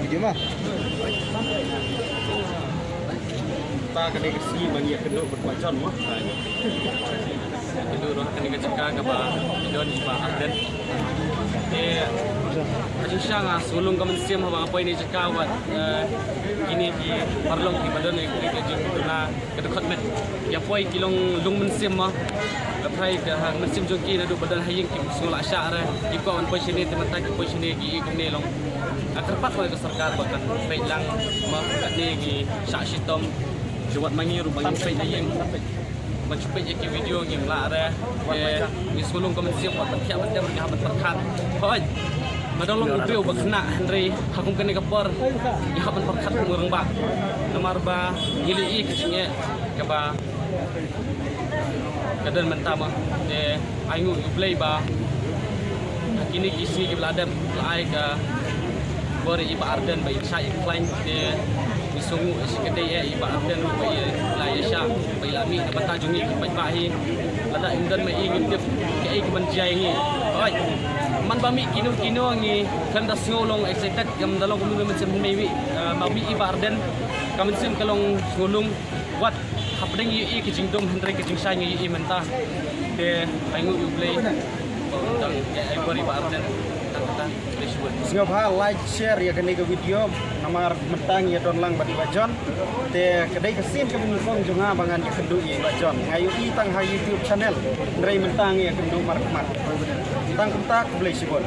video mah. Ta kena kasi bagi kedua berkuacan mah. Kedua roh kena kecika ke ba don iba dan Aji siya sulung kaman siya mga apoy ni Jaka wat kini di parlong di badan ni kini kajing na kedekot met ya apoy kilong lung mensim mah laprai ke hang mensim jongki na do badan haying ki sula sya ra ki ko on poy sini temata ki poy sini ki kini long kerpat oleh sarkar bahkan pei lang mah ni ki sya sitom juat mangiru bagi pei haying mencupai je video yang lara ni sulung kaman siya wat tak bat dem habat perkat hoy madolong ubeu bakna Henry hakum kene kapor ya haban perkat ngurang ba nomor ba ngili kecingnya ke ba kadan mentama de aingu play ba kini kisi ke beladam lai ka bore iba arden ba insai klein de disungu sikadai iba arden ba la yasha ba lami na batajungi ba bahi lada indan mai ingin dia ke ke banjai ni oi man bami kino ngi kan das ngolong excited gam dalong kunu mencem mewi bami iba arden kamencem kalong ngolong wat hapdeng yi ke jingdom hendrai ke jingsai ngi yi menta de aingu play tang ai bore iba arden Singap ha like share ya kini ke video nomor mentang ya don lang badi bajon te kedai kesin ke bungkong junga bangan ya kendu ya bajon ngayu i tang ha YouTube channel ndrai mentang ya kendu markmat tang kuntak boleh sibon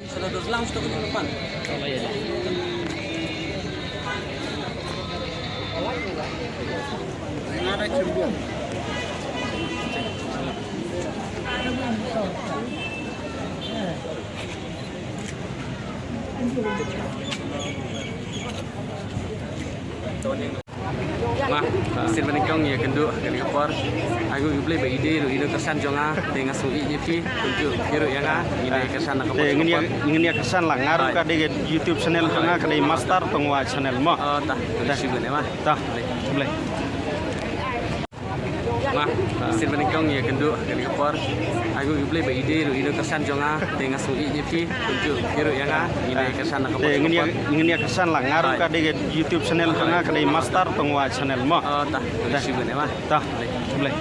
selalu lang stok di depan ada cembung Mah, sin menikong ya kendu kali kapor. Aku beli ba ide ru ide kesan jonga dengan sui jepi tunjuk hiru yang ini kesan nak kapor. Ingin ya kesan lah ngaruh ka de YouTube channel jonga ka de master tongwa channel mo. Oh tah, sih bener mah. Tah, boleh. Mah, sin menikong ya kendu kali kapor. Aku beli ba ide ru ide kesan jonga dengan sui jepi tunjuk hiru yang ini kesan nak kapor. Ingin ya kesan lah ngaruh ka de YouTube channel jonga ka de master tongwa channel mo. Oh tah, sih bener mah. Tah, boleh.